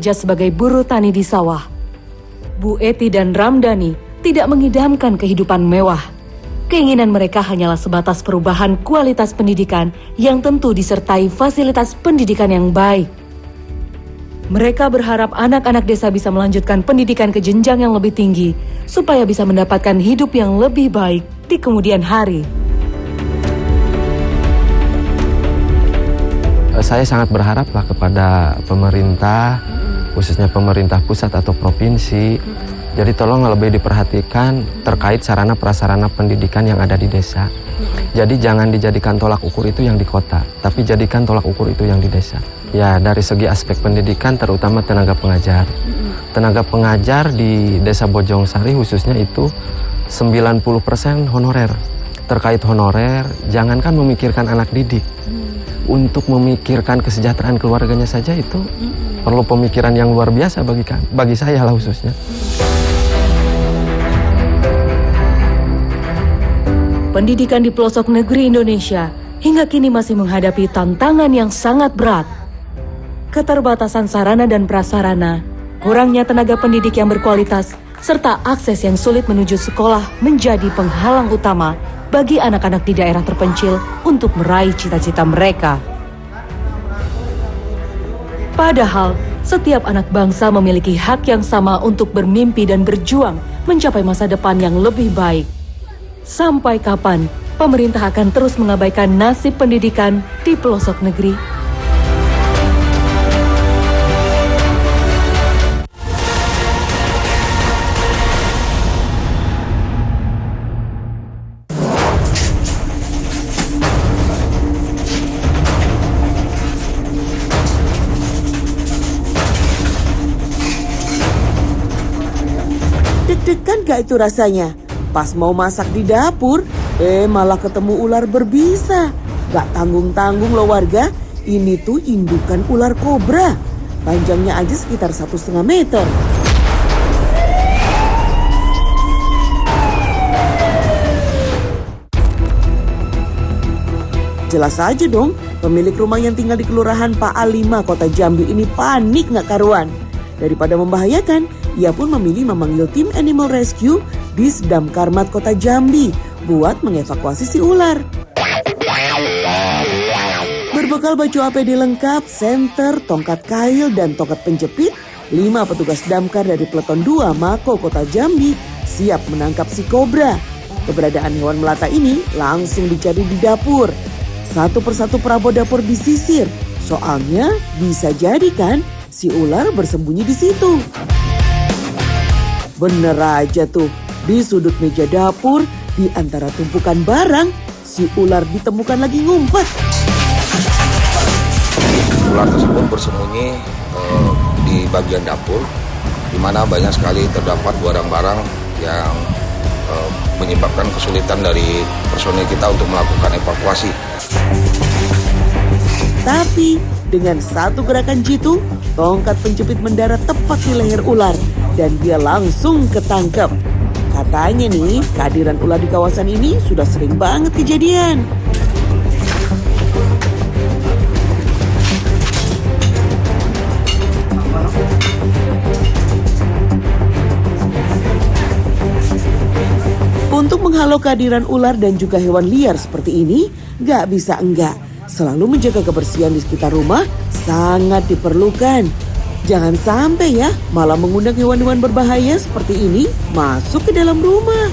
bekerja sebagai buruh tani di sawah. Bu Eti dan Ramdhani tidak mengidamkan kehidupan mewah. Keinginan mereka hanyalah sebatas perubahan kualitas pendidikan yang tentu disertai fasilitas pendidikan yang baik. Mereka berharap anak-anak desa bisa melanjutkan pendidikan ke jenjang yang lebih tinggi supaya bisa mendapatkan hidup yang lebih baik di kemudian hari. Saya sangat berharaplah kepada pemerintah, khususnya pemerintah pusat atau provinsi, jadi tolong lebih diperhatikan terkait sarana prasarana pendidikan yang ada di desa. Jadi jangan dijadikan tolak ukur itu yang di kota, tapi jadikan tolak ukur itu yang di desa. Ya, dari segi aspek pendidikan terutama tenaga pengajar. Tenaga pengajar di Desa Bojongsari khususnya itu 90% honorer. Terkait honorer, jangankan memikirkan anak didik. Untuk memikirkan kesejahteraan keluarganya saja itu perlu pemikiran yang luar biasa bagi saya lah khususnya. Pendidikan di pelosok negeri Indonesia hingga kini masih menghadapi tantangan yang sangat berat. Keterbatasan sarana dan prasarana, kurangnya tenaga pendidik yang berkualitas, serta akses yang sulit menuju sekolah menjadi penghalang utama bagi anak-anak di daerah terpencil untuk meraih cita-cita mereka. Padahal, setiap anak bangsa memiliki hak yang sama untuk bermimpi dan berjuang mencapai masa depan yang lebih baik. Sampai kapan pemerintah akan terus mengabaikan nasib pendidikan di pelosok negeri? Deg-degan gak itu rasanya? Pas mau masak di dapur, malah ketemu ular berbisa. Gak tanggung-tanggung loh warga, ini tuh indukan ular kobra. Panjangnya aja sekitar 1,5 meter. Jelas aja dong, pemilik rumah yang tinggal di Kelurahan PA5 Kota Jambi ini panik gak karuan. Daripada membahayakan, ia pun memilih memanggil tim Animal Rescue di Damkarmat Kota Jambi buat mengevakuasi si ular. Berbekal baju APD lengkap, senter, tongkat kail, dan tongkat penjepit, 5 petugas damkar dari Peleton 2 Mako Kota Jambi siap menangkap si kobra. Keberadaan hewan melata ini langsung dicari di dapur. Satu persatu perabot dapur disisir, soalnya bisa jadi kan si ular bersembunyi di situ. Bener aja tuh, di sudut meja dapur, di antara tumpukan barang, si ular ditemukan lagi ngumpet. Ular tersebut bersembunyi di bagian dapur, di mana banyak sekali terdapat barang-barang yang menyebabkan kesulitan dari personil kita untuk melakukan evakuasi. Tapi dengan satu gerakan jitu, tongkat penjepit mendarat tepat di leher ular dan dia langsung ketangkep. Katanya nih, kehadiran ular di kawasan ini sudah sering banget kejadian. Untuk menghalau kehadiran ular dan juga hewan liar seperti ini, gak bisa enggak. Selalu menjaga kebersihan di sekitar rumah sangat diperlukan. Jangan sampai ya malah mengundang hewan-hewan berbahaya seperti ini masuk ke dalam rumah.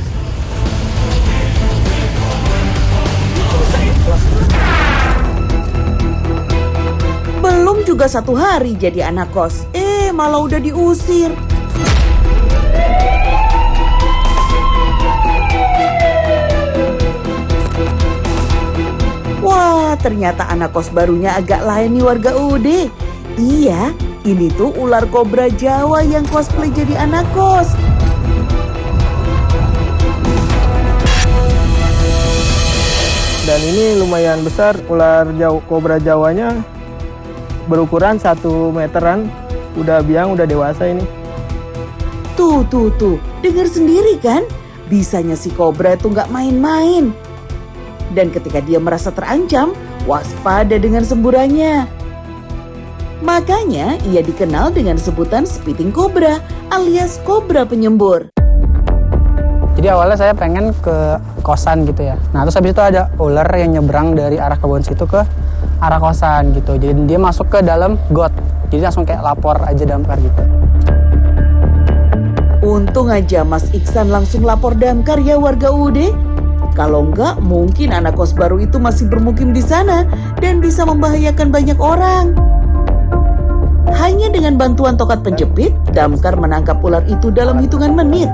Belum juga 1 hari jadi anak kos, malah udah diusir. Wah, ternyata anak kos barunya agak lain nih warga UD. Iya, ini tuh ular kobra Jawa yang cosplay jadi anak kos. Dan ini lumayan besar, ular kobra Jawanya berukuran 1 meteran. Udah biang, udah dewasa ini. Tuh, dengar sendiri kan? Bisanya si kobra itu nggak main-main. Dan ketika dia merasa terancam, waspada dengan semburannya. Makanya ia dikenal dengan sebutan spitting cobra alias kobra penyembur. Jadi awalnya saya pengen ke kosan gitu ya. Nah terus habis itu ada ular yang nyebrang dari arah kebun situ ke arah kosan gitu. Jadi dia masuk ke dalam got. Jadi langsung kayak lapor aja damkar gitu. Untung aja Mas Iksan langsung lapor damkar ya warga UUD. Kalau enggak mungkin anak kos baru itu masih bermukim di sana dan bisa membahayakan banyak orang. Hanya dengan bantuan tokat penjepit, damkar menangkap ular itu dalam hitungan menit.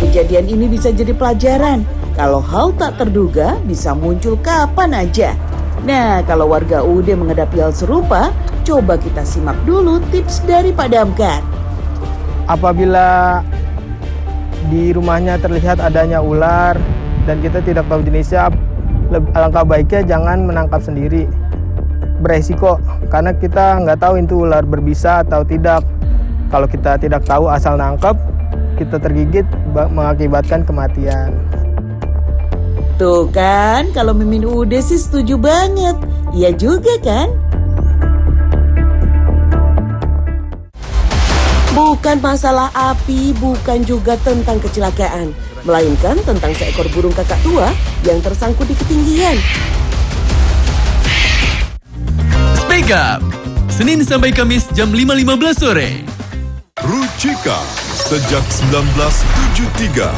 Kejadian ini bisa jadi pelajaran. Kalau hal tak terduga bisa muncul kapan aja. Nah, kalau warga UUD menghadapi hal serupa, coba kita simak dulu tips dari Pak Damkar. Apabila di rumahnya terlihat adanya ular dan kita tidak tahu jenisnya, alangkah baiknya jangan menangkap sendiri. Beresiko, karena kita nggak tahu itu ular berbisa atau tidak. Kalau kita tidak tahu asal nangkep, kita tergigit mengakibatkan kematian. Tuh kan, kalau Mimin UUD sih setuju banget. Iya juga kan? Bukan masalah api, bukan juga tentang kecelakaan, melainkan tentang seekor burung kakak tua yang tersangkut di ketinggian. Speak Up, Senin sampai Kamis jam 5.15 sore. Rucika sejak 1973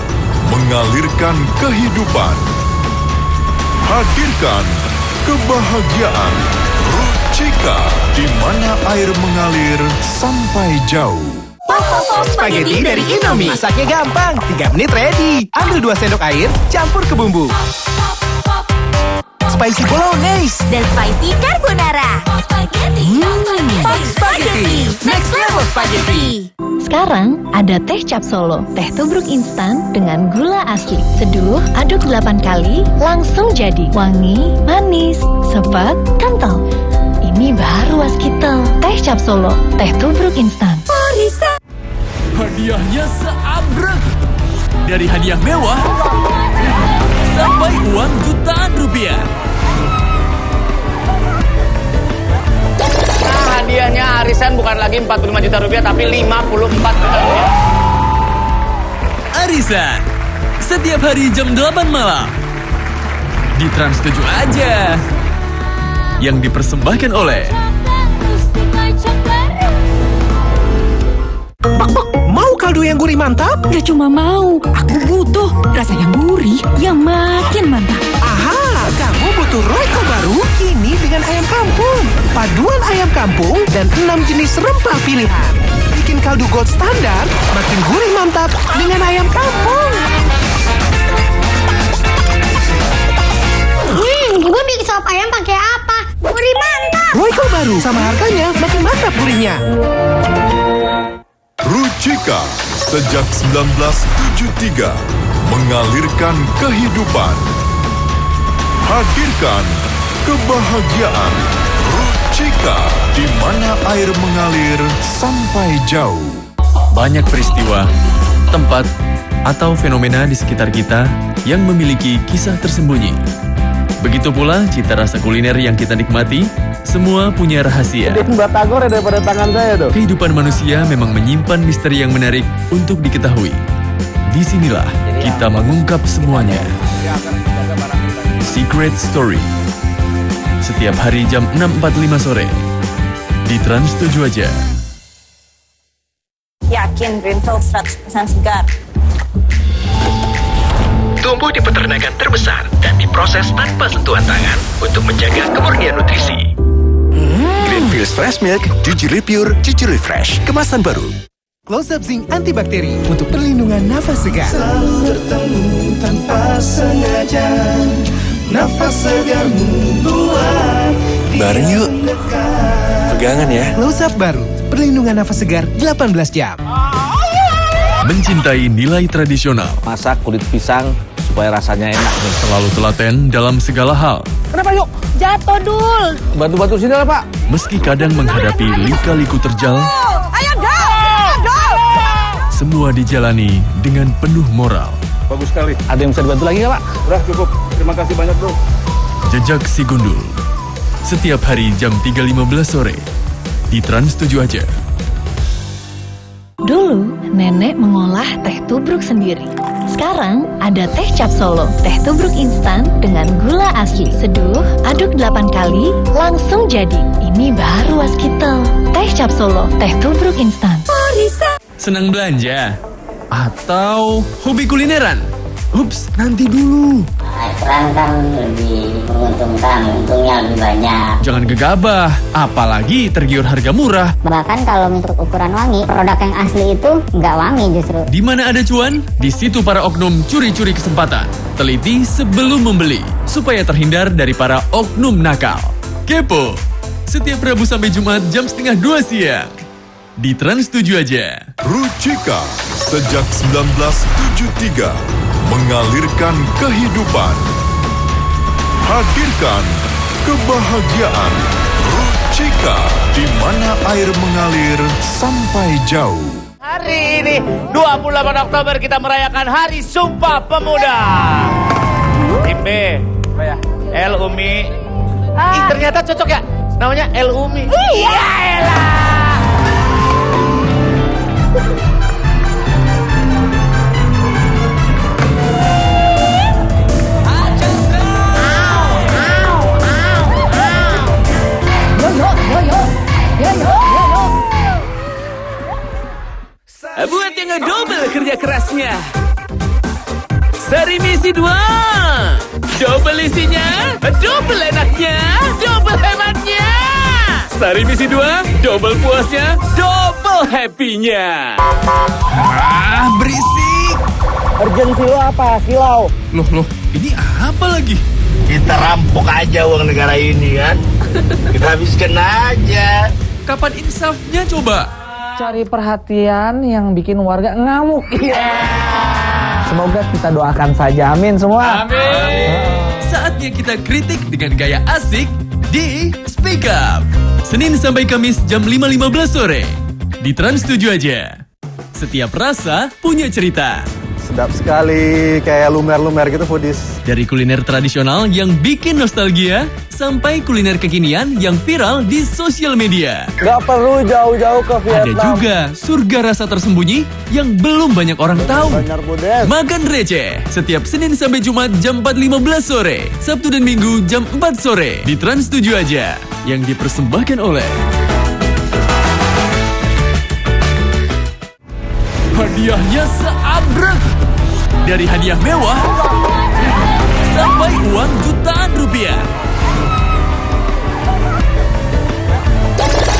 mengalirkan kehidupan, hadirkan kebahagiaan. Rucika, di mana air mengalir sampai jauh. Spaghetti dari Indomie. Masaknya gampang, 3 menit ready. Ambil 2 sendok air, campur ke bumbu. Spicy bolognese dan spicy carbonara. Spaghetti, next level spaghetti. Sekarang ada teh cap Solo, teh tubruk instan dengan gula asli. Seduh, aduk 8 kali, langsung jadi. Wangi, manis, sepet, kental. Ini baru Waskitel, teh cap Solo, teh tubruk instan. Hadiahnya seabrek. Dari hadiah mewah sampai uang jutaan rupiah. Nah, hadiahnya arisan bukan lagi 45 juta rupiah tapi 54 juta rupiah. Arisan setiap hari jam 8 malam di Trans 7 aja. Yang dipersembahkan oleh Mau kaldu yang gurih mantap? Gak cuma mau, aku butuh rasa yang gurih yang makin mantap. Aha, kamu butuh Royco baru kini dengan ayam kampung. Paduan ayam kampung dan 6 jenis rempah pilihan. Bikin kaldu gold standar makin gurih mantap dengan ayam kampung. Gue bikin sop ayam pakai apa? Gurih mantap. Royco baru sama harganya makin mantap gurihnya. Rucika sejak 1973 mengalirkan kehidupan, hadirkan kebahagiaan. Rucika, di mana air mengalir sampai jauh. banyak peristiwa, tempat, atau fenomena di sekitar kita yang memiliki kisah tersembunyi. Begitu pula cita rasa kuliner yang kita nikmati, semua punya rahasia. Batagor daripada tangan saya tuh. Kehidupan manusia memang menyimpan misteri yang menarik untuk diketahui. Disinilah kita mengungkap semuanya. Secret Story. Setiap hari jam 6.45 sore. Di Trans 7 aja. Yakin Greenfield 100% segar. Tumbuh di peternakan terbesar dan diproses tanpa sentuhan tangan untuk menjaga kemurnian nutrisi. Greenfield Fresh Milk, jujurly pure, jujurly fresh, kemasan baru. Close Up Zinc Antibakteri untuk perlindungan nafas segar. Selalu bertemu tanpa sengaja, nafas segar membuat bareng yuk, pegangan ya. Close Up baru, perlindungan nafas segar 18 jam. Mencintai nilai tradisional. Masak kulit pisang supaya rasanya enak nih. Selalu telaten dalam segala hal. Kenapa yuk? Jatuh dul. Bantu-bantu sini lah Pak. Meski kadang menghadapi lika-liku terjal, Ayo dul. semua dijalani dengan penuh moral. Bagus sekali. Ada yang bisa dibantu lagi nggak Pak? Udah cukup. Terima kasih banyak bro. Jejak si Gundul. setiap hari jam 3.15 sore. Di Trans 7 aja. Dulu, nenek mengolah teh tubruk sendiri. Sekarang ada teh cap solo, teh tubruk instan dengan gula asli. Seduh, aduk 8 kali, langsung jadi. Ini baru Waskitel. Teh cap solo, teh tubruk instan. Senang belanja? Atau hobi kulineran? Ups, nanti dulu. Restoran kan lebih menguntungkan, untungnya lebih banyak. Jangan gegabah, apalagi tergiur harga murah. Bahkan kalau untuk ukuran wangi, produk yang asli itu nggak wangi justru. Di mana ada cuan, di situ para oknum curi-curi kesempatan. Teliti sebelum membeli, supaya terhindar dari para oknum nakal. Kepo, setiap Rabu sampai Jumat jam 1:30 siang. Di Trans 7 aja. Rucika sejak 1973 mengalirkan kehidupan. Hadirkan kebahagiaan. Rucika, di mana air mengalir sampai jauh. Hari ini 28 Oktober kita merayakan Hari Sumpah Pemuda. Tim B, El Umi. Ih, ternyata cocok ya. Namanya El Umi. Iya elah. Buat yang ngedouble kerja kerasnya. Sari misi 2. Double isinya, double enaknya, double hematnya. Sari misi 2, double puasnya, double happy-nya. Ah, berisik. Urgensi lo apa, Silau? Loh, ini apa lagi? Kita rampok aja uang negara ini kan. Kita habiskan aja. Kapan insafnya coba? Cari perhatian yang bikin warga ngamuk. Semoga kita doakan saja, amin semua. Amin. Saatnya kita kritik dengan gaya asik di Speak Up. Senin sampai Kamis jam 5.15 sore. Di Trans 7 aja. Setiap rasa punya cerita. Sedap sekali, kayak lumer-lumer gitu foodies. Dari kuliner tradisional yang bikin nostalgia, sampai kuliner kekinian yang viral di sosial media. Gak perlu jauh-jauh ke Vietnam. Ada juga surga rasa tersembunyi yang belum banyak orang tahu. Makan receh, setiap Senin sampai Jumat jam 4.15 sore. Sabtu dan Minggu jam 4 sore. Di Trans 7 aja, yang dipersembahkan oleh... Hadiahnya seabrek. Dari hadiah mewah sampai uang jutaan rupiah.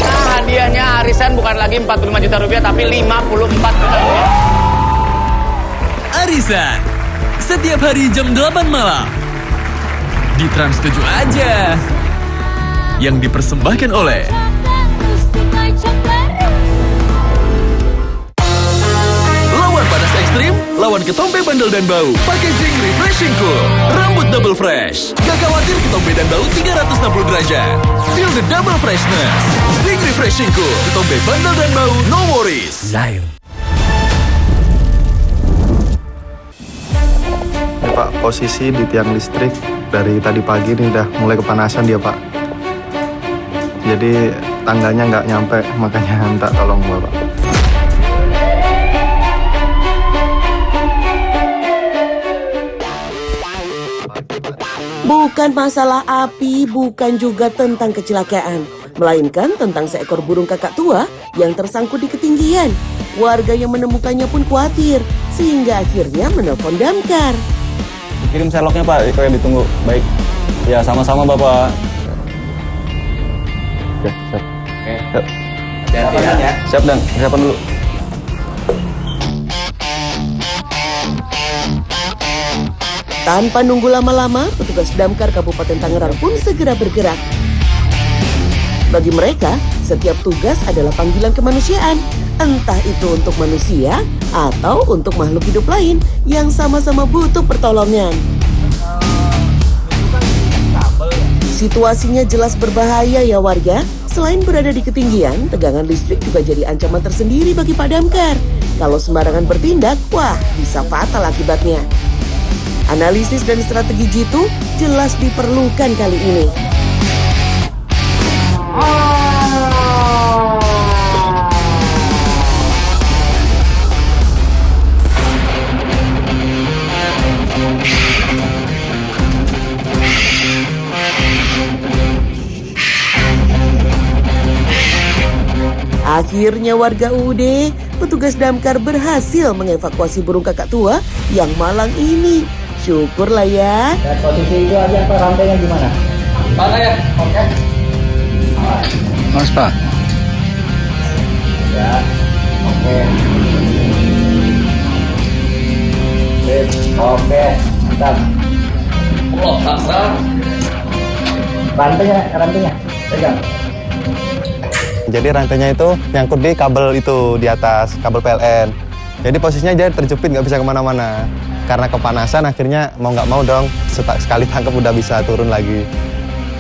Nah, hadiahnya arisan bukan lagi 45 juta rupiah tapi 54 juta rupiah. Arisan setiap hari jam 8 malam. Di Trans 7 aja. Yang dipersembahkan oleh Ekstrim, lawan ketombe bandel dan bau. Pakai Zing Refreshing Cool. Rambut double fresh. Gak khawatir ketombe dan bau 360 derajat. Feel the double freshness. Zing Refreshing Cool. Ketombe bandel dan bau, no worries. Zail. Ya, Pak, posisi di tiang listrik dari tadi pagi ini udah mulai kepanasan dia, Pak. Jadi tangganya nggak nyampe, makanya minta tolong Bapak. Bukan masalah api, bukan juga tentang kecelakaan, melainkan tentang seekor burung kakak tua yang tersangkut di ketinggian. Warga yang menemukannya pun khawatir, sehingga akhirnya menelpon damkar. Kirim seloknya Pak, kayak ditunggu. Baik. Ya, sama-sama Bapak. Ya, siap. Oke. Siap. Hati-hati ya. Siap, Dan. Siapkan dulu. Tanpa nunggu lama-lama, petugas damkar Kabupaten Tangerang pun segera bergerak. Bagi mereka, setiap tugas adalah panggilan kemanusiaan, entah itu untuk manusia atau untuk makhluk hidup lain yang sama-sama butuh pertolongan. Situasinya jelas berbahaya ya warga. Selain berada di ketinggian, tegangan listrik juga jadi ancaman tersendiri bagi Pak Damkar. Kalau sembarangan bertindak, wah bisa fatal akibatnya. Analisis dan strategi jitu jelas diperlukan kali ini. Akhirnya warga UUD, petugas damkar berhasil mengevakuasi burung kakak tua yang malang ini. Syukurlah ya. Dan posisi itu aja Pak, rantainya gimana? Mana ya? Oke. Mas Pak. Ya. Oke. Oke. Mantap. Oh, pasrah. Rantainya. Pegang. Jadi rantainya itu nyangkut di kabel itu di atas, kabel PLN. Jadi posisinya dia terjepit, nggak bisa kemana-mana. Karena kepanasan akhirnya mau nggak mau dong, sekali tangkap udah bisa turun lagi.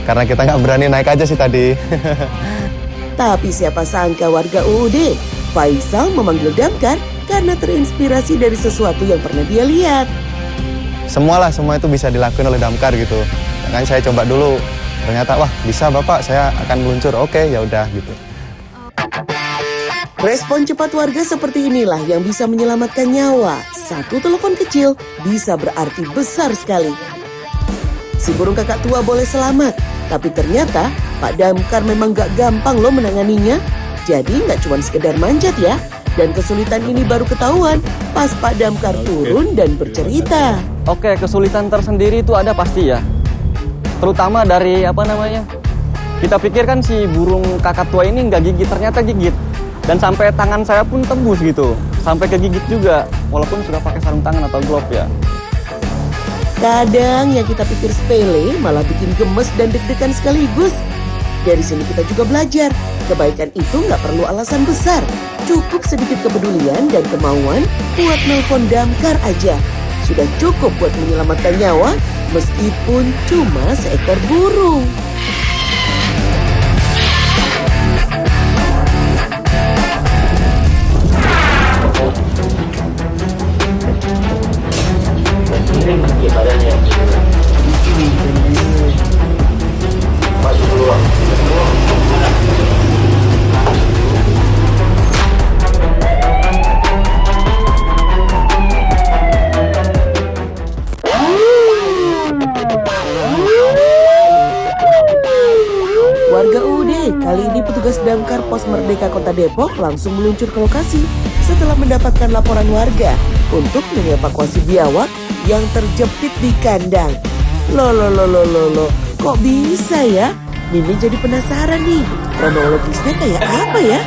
Karena kita nggak berani naik aja sih tadi. Tapi siapa sangka warga UUD, Faisal memanggil damkar karena terinspirasi dari sesuatu yang pernah dia lihat. Semua itu bisa dilakukan oleh damkar gitu. Makanya saya coba dulu. Ternyata wah bisa Bapak, saya akan meluncur. Oke, ya udah gitu. Respon cepat warga seperti inilah yang bisa menyelamatkan nyawa. Satu telepon kecil bisa berarti besar sekali. Si burung kakak tua boleh selamat, tapi ternyata Pak Damkar memang gak gampang loh menanganinya. Jadi gak cuma sekedar manjat ya. Dan kesulitan ini baru ketahuan pas Pak Damkar turun dan bercerita. Oke, kesulitan tersendiri itu ada pasti ya. Terutama dari kita pikir kan si burung kakak tua ini nggak gigit, ternyata gigit. Dan sampai tangan saya pun tembus gitu, sampai kegigit juga, walaupun sudah pakai sarung tangan atau glove ya. Kadang yang kita pikir sepele malah bikin gemes dan deg-degan sekaligus. Dari sini kita juga belajar, kebaikan itu nggak perlu alasan besar. Cukup sedikit kepedulian dan kemauan buat nelpon damkar aja. Sudah cukup buat menyelamatkan nyawa, meskipun cuma seekor burung. Warga UUD, kali ini petugas damkar Pos Merdeka Kota Depok langsung meluncur ke lokasi setelah mendapatkan laporan warga untuk mengevakuasi biawak yang terjepit di kandang. Loh, kok bisa ya? Mimin jadi penasaran nih, kronologisnya kayak apa ya?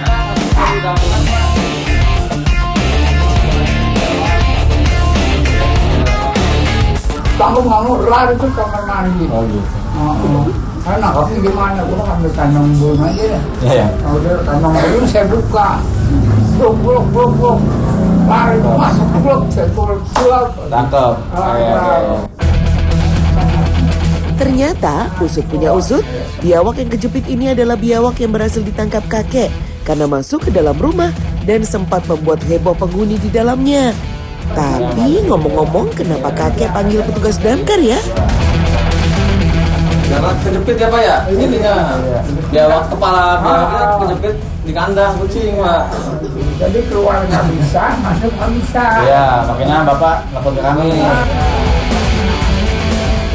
Kamu lari ke kamar mandi. Oh gitu. Karena tapi gimana, gue ambil kandang burung aja ya. Iya. Udah kandang burung saya buka. Blok. Lari masuk blok, saya keluar. Tangkap. Ternyata usut punya usut, biawak yang kejepit ini adalah biawak yang berhasil ditangkap kakek karena masuk ke dalam rumah dan sempat membuat heboh penghuni di dalamnya. Tapi ngomong-ngomong, kenapa kakek panggil petugas damkar ya? Karena kejepit ya Pak ya, ininya biawak kepala biawaknya kejepit di kandang kucing Pak. Jadi keluar nggak bisa, masuk nggak bisa. Iya, makanya Bapak lapor ke kami.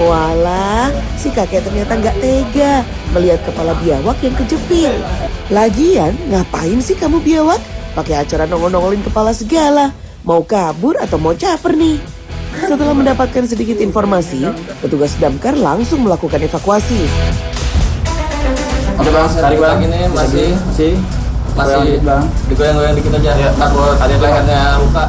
Walah, si kakek ternyata nggak tega melihat kepala biawak yang kejepit. Lagian, ngapain sih kamu biawak? Pakai acara nongol-nongolin kepala segala. Mau kabur atau mau caper nih? Setelah mendapatkan sedikit informasi, petugas damkar langsung melakukan evakuasi. Oke Bang, tarik Bang, ini masih digoyang-goyang dikit aja. Ya, takut ada lehernya luka.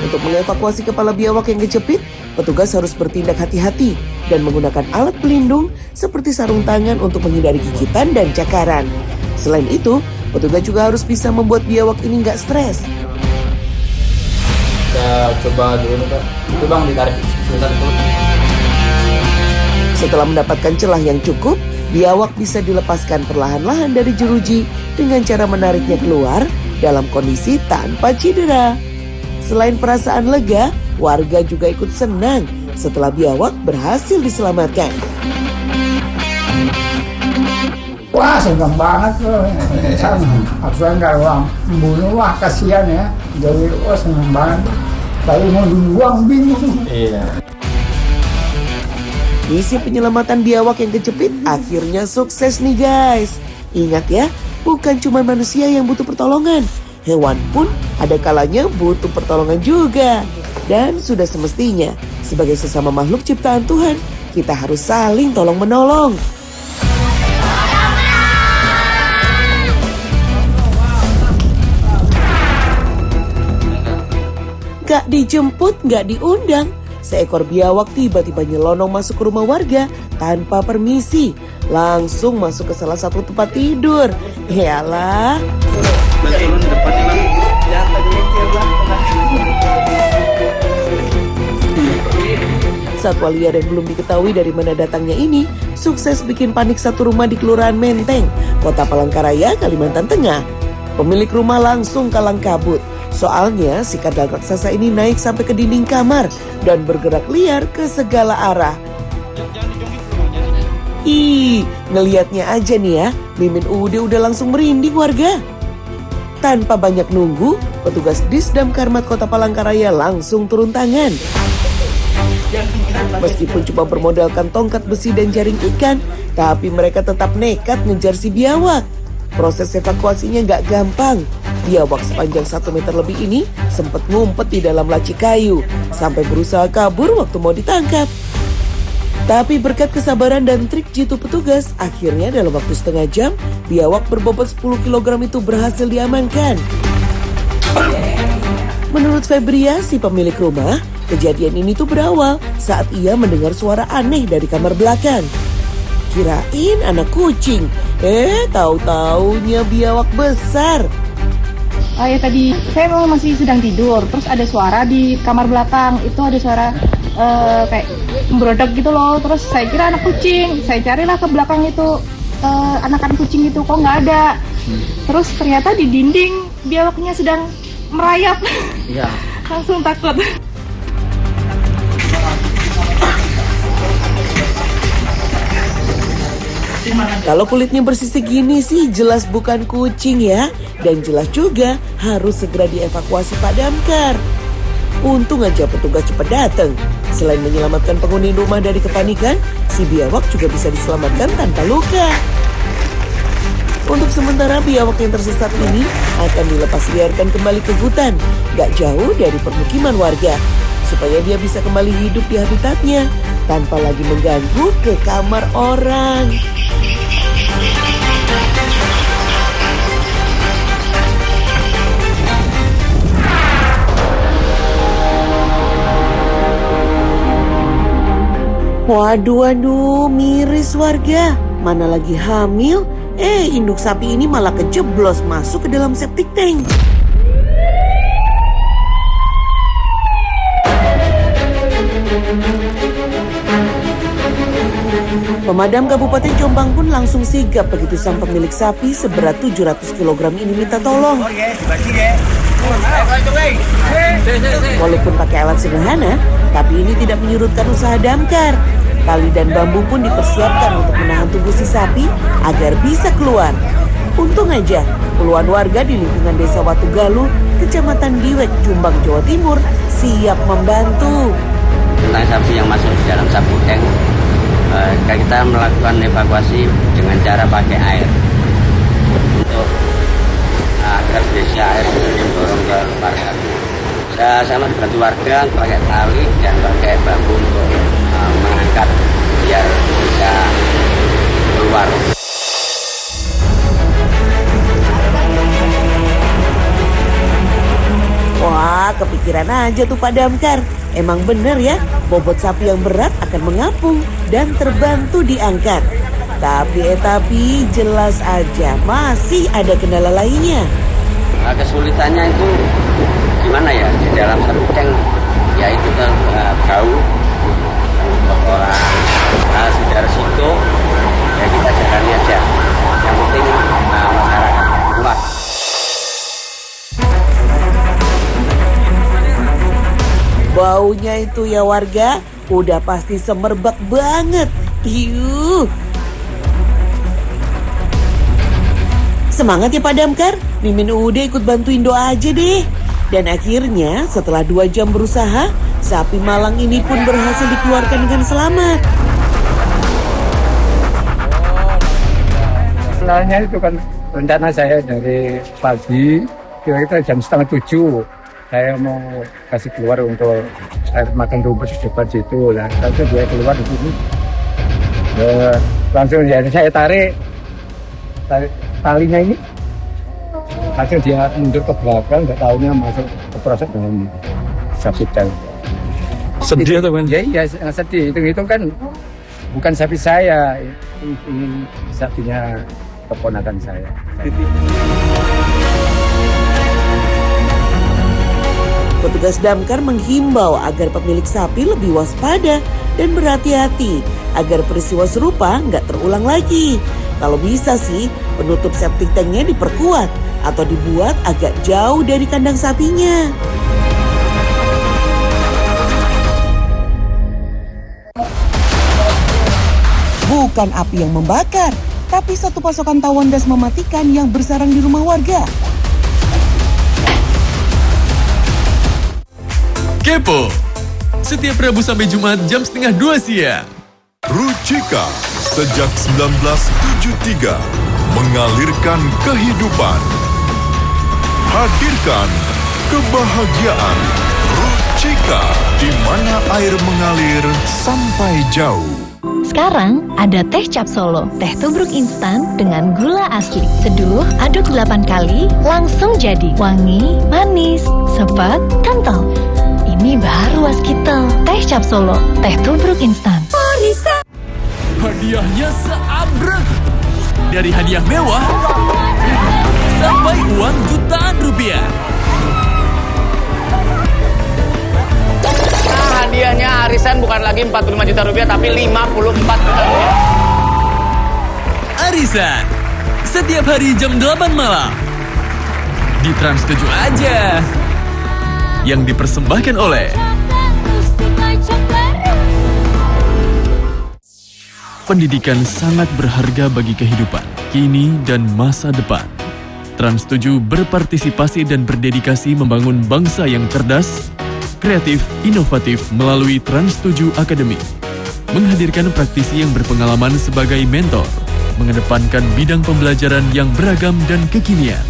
Untuk mengevakuasi kepala biawak yang kejepit, petugas harus bertindak hati-hati dan menggunakan alat pelindung seperti sarung tangan untuk menghindari gigitan dan cakaran. Selain itu, petugas juga harus bisa membuat biawak ini nggak stres. Kita coba dulu Pak. Itu Bang ditarik sebentar dulu. Setelah mendapatkan celah yang cukup, biawak bisa dilepaskan perlahan-lahan dari jeruji dengan cara menariknya keluar dalam kondisi tanpa cedera. Selain perasaan lega, warga juga ikut senang setelah biawak berhasil diselamatkan. Wah senang banget loh. Apalagi kalau orang bunuh, wah kasihan ya. Jadi wah senang banget. Tapi mau dibuang bingung. Iya. Misi penyelamatan biawak yang kejepit akhirnya sukses nih guys. Ingat ya, bukan cuma manusia yang butuh pertolongan. Hewan pun ada kalanya butuh pertolongan juga. Dan sudah semestinya, sebagai sesama makhluk ciptaan Tuhan, kita harus saling tolong-menolong. Gak dijemput, gak diundang. Seekor biawak tiba-tiba nyelonong masuk ke rumah warga tanpa permisi. Langsung masuk ke salah satu tempat tidur. Yalah. Satwa liar yang belum diketahui dari mana datangnya ini sukses bikin panik satu rumah di Kelurahan Menteng, Kota Palangkaraya, Kalimantan Tengah. Pemilik rumah langsung kalang kabut. Soalnya si kadal raksasa ini naik sampai ke dinding kamar dan bergerak liar ke segala arah. Ih, ngelihatnya aja nih ya, Mimin udah langsung merinding warga. Tanpa banyak nunggu, petugas Disdamkarmat Kota Palangkaraya langsung turun tangan. Meskipun cuma bermodalkan tongkat besi dan jaring ikan, tapi mereka tetap nekat ngejar si biawak. Proses evakuasinya gak gampang. Biawak sepanjang 1 meter lebih ini sempat ngumpet di dalam laci kayu sampai berusaha kabur waktu mau ditangkap. Tapi berkat kesabaran dan trik jitu petugas, akhirnya dalam waktu setengah jam, biawak berbobot 10 kg itu berhasil diamankan. Menurut Febria, si pemilik rumah, kejadian ini tuh berawal saat ia mendengar suara aneh dari kamar belakang. Kirain anak kucing, tahu-taunya biawak besar. Oh ya, tadi saya memang masih sedang tidur, terus ada suara di kamar belakang, itu ada suara kayak berodok gitu loh, terus saya kira anak kucing, saya carilah ke belakang itu anakan kucing itu, kok nggak ada. Terus ternyata di dinding biawaknya sedang merayap. Iya. Langsung takut. Kalau kulitnya bersisik gini sih jelas bukan kucing ya. Dan jelas juga harus segera dievakuasi Pak Damkar. Untung aja petugas cepat datang. Selain menyelamatkan penghuni rumah dari kepanikan, si biawak juga bisa diselamatkan tanpa luka. Untuk sementara biawak yang tersesat ini akan dilepas liarkan kembali ke hutan, gak jauh dari permukiman warga, supaya dia bisa kembali hidup di habitatnya tanpa lagi mengganggu ke kamar orang. Waduh, miris warga. Mana lagi hamil, induk sapi ini malah kejeblos masuk ke dalam septic tank. Pemadam Kabupaten Jombang pun langsung sigap begitu sang pemilik sapi seberat 700 kg ini minta tolong. Walaupun pakai alat sederhana, tapi ini tidak menyurutkan usaha damkar. Tali dan bambu pun dipersiapkan untuk menahan tubuh si sapi agar bisa keluar. Untung aja, puluhan warga di lingkungan Desa Watugaluh, Kecamatan Diwek, Jombang, Jawa Timur, siap membantu. Tentang sapi yang masuk di dalam sapu tank, kita melakukan evakuasi dengan cara pakai air untuk agar bisa air mendorong ke warga. Saya sama bantu warga pakai tali dan pakai bambu untuk mengangkat biar bisa keluar. Wah, kepikiran aja tuh Pak Damkar. Emang bener ya, bobot sapi yang berat akan mengapung dan terbantu diangkat. Tapi jelas aja masih ada kendala lainnya. Kesulitannya itu gimana ya, di dalam satu tank yaitu bau orang sudah resiko ya, kita jalani aja, yang penting masyarakat puas. Baunya itu ya warga, udah pasti semerbak banget. Semangat ya Pak Damkar, Mimin udah ikut bantuin doa aja deh. Dan akhirnya setelah 2 jam berusaha, sapi malang ini pun berhasil dikeluarkan dengan selamat. Sebenarnya itu kan rencana saya dari pagi, kira-kira jam 6:30. Saya mau kasih keluar untuk air makan rumput di depan situ. Nah, langsung dia keluar di sini. Langsung ya, saya tarik talinya ini. Langsung dia mundur ke belakang, nggak tahunya masuk ke proses dalam sapi dan. Sedih atau kan? Ya, iya, sedih. Itu kan bukan sapi saya, ini sapinya keponakan saya. Petugas damkar menghimbau agar pemilik sapi lebih waspada dan berhati-hati agar peristiwa serupa nggak terulang lagi. Kalau bisa sih, penutup septic tanknya diperkuat atau dibuat agak jauh dari kandang sapinya. Bukan api yang membakar, tapi satu pasokan tawon gas mematikan yang bersarang di rumah warga. Kepo, setiap Rabu sampai Jumat jam 1:30 siang. Rucika sejak 1973 mengalirkan kehidupan, hadirkan kebahagiaan. Rucika, di mana air mengalir sampai jauh. Sekarang ada teh cap Solo, teh tubruk instan dengan gula asli. Seduh, aduk 8 kali, langsung jadi. Wangi, manis, sepet, kental. Ini baru Waskita, teh cap Solo, teh tubruk instan. Hadiahnya seabrek. Dari hadiah mewah sampai uang jutaan rupiah. Nah, hadiahnya arisan bukan lagi 45 juta rupiah, tapi 54 juta rupiah. Arisan, setiap hari jam 8 malam. Di Trans 7 aja. Yang dipersembahkan oleh pendidikan sangat berharga bagi kehidupan, kini dan masa depan. Trans 7 berpartisipasi dan berdedikasi membangun bangsa yang cerdas, kreatif, inovatif melalui Trans 7 Academy. Menghadirkan praktisi yang berpengalaman sebagai mentor, mengedepankan bidang pembelajaran yang beragam dan kekinian.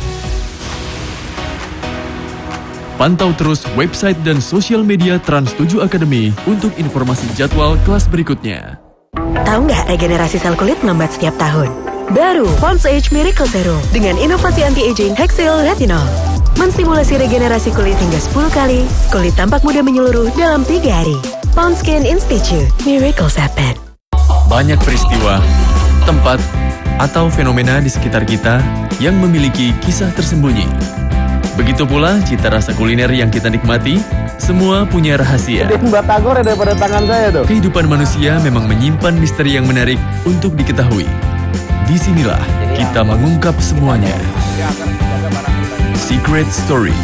Pantau terus website dan sosial media Trans 7 Academy untuk informasi jadwal kelas berikutnya. Tahu nggak regenerasi sel kulit melambat setiap tahun? Baru Pond's Age Miracle Serum dengan inovasi anti-aging Hexyl Retinol. Menstimulasi regenerasi kulit hingga 10 kali, kulit tampak muda menyeluruh dalam 3 hari. Pond's Skin Institute, Miracles Happen. Banyak peristiwa, tempat, atau fenomena di sekitar kita yang memiliki kisah tersembunyi. Begitu pula cita rasa kuliner yang kita nikmati, semua punya rahasia. Batagor ya daripada tangan saya tuh. Kehidupan manusia memang menyimpan misteri yang menarik untuk diketahui. Disinilah kita mengungkap semuanya. Secret Story.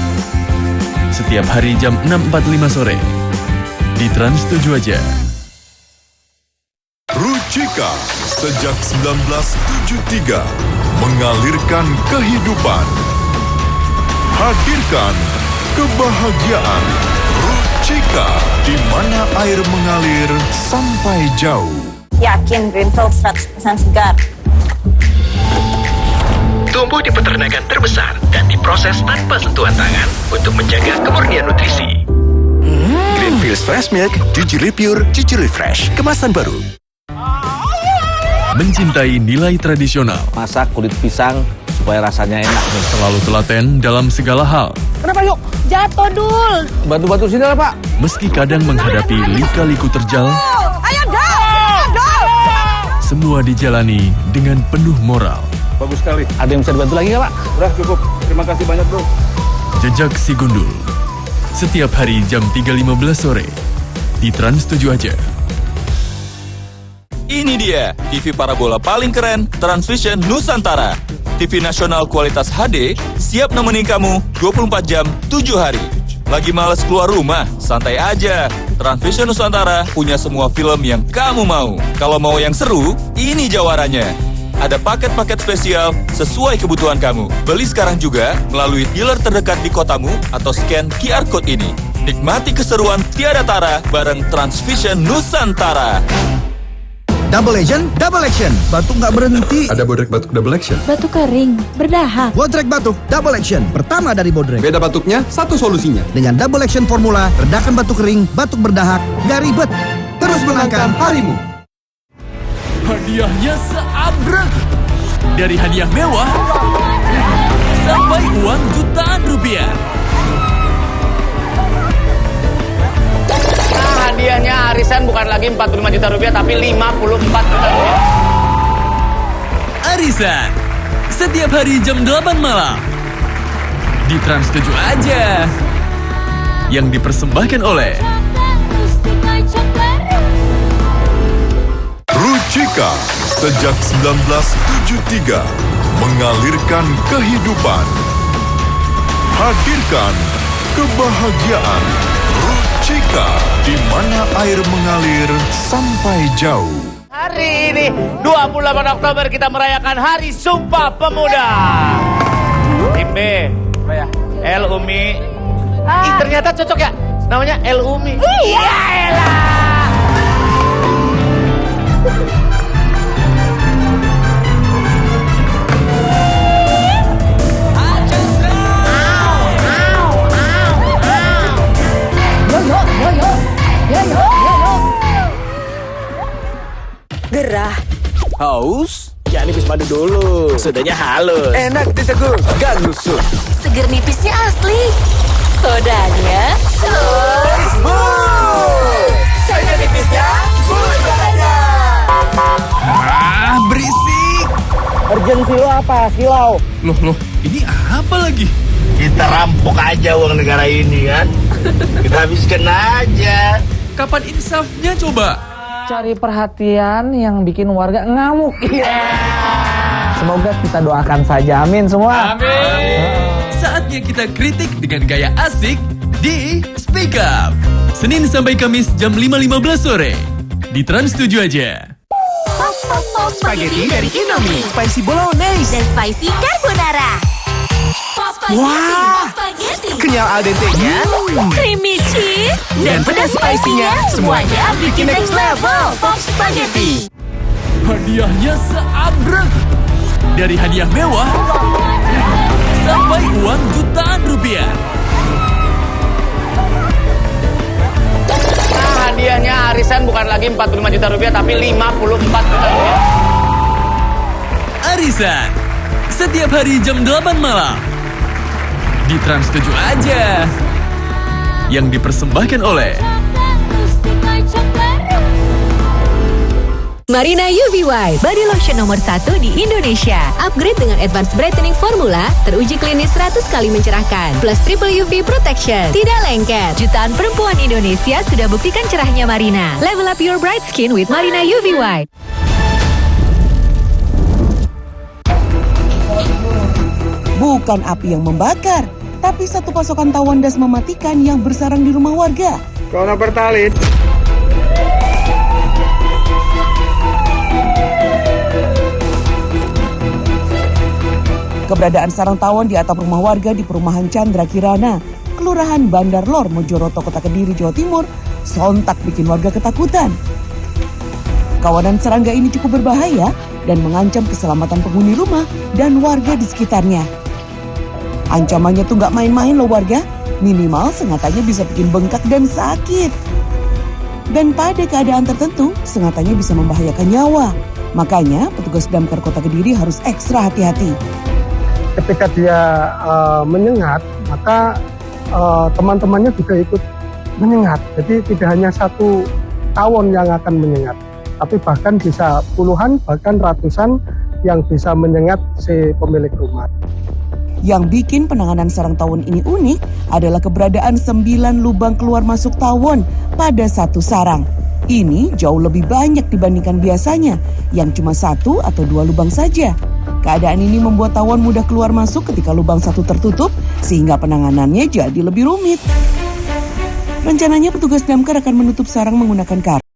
Setiap hari jam 6.45 sore. Di Trans 7 aja. Rucika sejak 1973 mengalirkan kehidupan, hadirkan kebahagiaan. Rucika, di mana air mengalir sampai jauh. Yakin Greenfield 100% segar. Tumbuh di peternakan terbesar dan diproses tanpa sentuhan tangan untuk menjaga kemurnian nutrisi. Greenfield Fresh Milk, Jujur Pure, Jujur Fresh, kemasan baru. Mencintai nilai tradisional. Masak kulit pisang supaya rasanya enak. Selalu telaten dalam segala hal. Kenapa yuk? Jatuh Dul. Bantu-bantu sini lah Pak. Meski kadang menghadapi lika-liku terjal, Ayo Dul. semua dijalani dengan penuh moral. Bagus sekali. Ada yang bisa dibantu lagi nggak Pak? Udah cukup, terima kasih banyak bro. Jejak si Gundul. Setiap hari jam 3.15 sore. Di Trans 7 aja. Ini dia, TV parabola paling keren, Transvision Nusantara. TV nasional kualitas HD, siap nemenin kamu 24 jam, 7 hari. Lagi males keluar rumah? Santai aja. Transvision Nusantara punya semua film yang kamu mau. Kalau mau yang seru, ini jawarannya. ada paket-paket spesial sesuai kebutuhan kamu. Beli sekarang juga melalui dealer terdekat di kotamu atau scan QR Code ini. Nikmati keseruan tiada tara bareng Transvision Nusantara. Double Agent, Double Action. Batuk nggak berhenti. Ada Bodrek batuk Double Action. Batuk kering, berdahak. Bodrek batuk Double Action. Pertama dari Bodrek. Beda batuknya, satu solusinya. Dengan Double Action formula, redakan batuk kering, batuk berdahak, nggak ribet. Terus menangkan harimu. Hadiahnya seabrek. Dari hadiah mewah sampai uang jutaan rupiah. Hadiahnya arisan bukan lagi 45 juta rupiah tapi 54 juta rupiah. Arisan setiap hari jam 8 malam di Trans 7 aja. Yang dipersembahkan oleh Ruchika sejak 1973 mengalirkan kehidupan, hadirkan kebahagiaan. Ruchika, di mana air mengalir sampai jauh. Hari ini 28 Oktober kita merayakan Hari Sumpah Pemuda. Tim B, El Umi. Ih, ternyata cocok ya. Namanya El Umi. Iya elah. Gerah. Haus? Ya nipis madu dulu. Sodanya halus. Enak diteguk, gak nusuk. Seger nipisnya asli. Sodanya Saya nipisnya, sodanya. Berisik. Urgensi lo apa, Silau? Loh, ini apa lagi? Kita rampok aja uang negara ini kan. Kita habiskan aja. Kapan insafnya coba? Cari perhatian yang bikin warga ngamuk. Semoga kita doakan saja, amin semua. Amin. Saatnya kita kritik dengan gaya asik di Speak Up. Senin sampai Kamis jam 5.15 sore. Di Trans 7 aja. Spaghetti dari Indomie, spicy bolognese dan spicy carbonara. Wah, kenyal al dente-nya, Creamy cheese dan pedas spicy-nya, semuanya bikin next level. Pop Spaghetti. Hadiahnya seabrek. Dari hadiah mewah sampai uang jutaan rupiah. Hadiahnya arisan bukan lagi 45 juta rupiah tapi 54 juta rupiah. Arisan setiap hari jam 8 malam di Trans 7 aja. Yang dipersembahkan oleh Marina UV White, body lotion nomor 1 di Indonesia. Upgrade dengan advanced brightening formula, teruji klinis 100 kali mencerahkan, plus triple UV protection, tidak lengket. Jutaan perempuan Indonesia sudah buktikan cerahnya Marina. Level up your bright skin with Marina UV White. Bukan api yang membakar, tapi satu pasokan tawon das mematikan yang bersarang di rumah warga. Corona bertalin. Keberadaan sarang tawon di atap rumah warga di perumahan Chandra Kirana, Kelurahan Bandar Lor, Mojoroto, Kota Kediri, Jawa Timur, sontak bikin warga ketakutan. Kawanan serangga ini cukup berbahaya dan mengancam keselamatan penghuni rumah dan warga di sekitarnya. Ancamannya tuh nggak main-main loh warga, minimal sengatanya bisa bikin bengkak dan sakit. Dan pada keadaan tertentu, sengatanya bisa membahayakan nyawa. Makanya petugas damkar Kota Kediri harus ekstra hati-hati. Ketika dia menyengat, maka teman-temannya juga ikut menyengat. Jadi tidak hanya satu tawon yang akan menyengat, tapi bahkan bisa puluhan, bahkan ratusan yang bisa menyengat si pemilik rumah. Yang bikin penanganan sarang tawon ini unik adalah keberadaan 9 lubang keluar masuk tawon pada satu sarang. Ini jauh lebih banyak dibandingkan biasanya, yang cuma 1 atau 2 lubang saja. Keadaan ini membuat tawon mudah keluar masuk ketika lubang satu tertutup, sehingga penanganannya jadi lebih rumit. Rencananya petugas damkar akan menutup sarang menggunakan karpet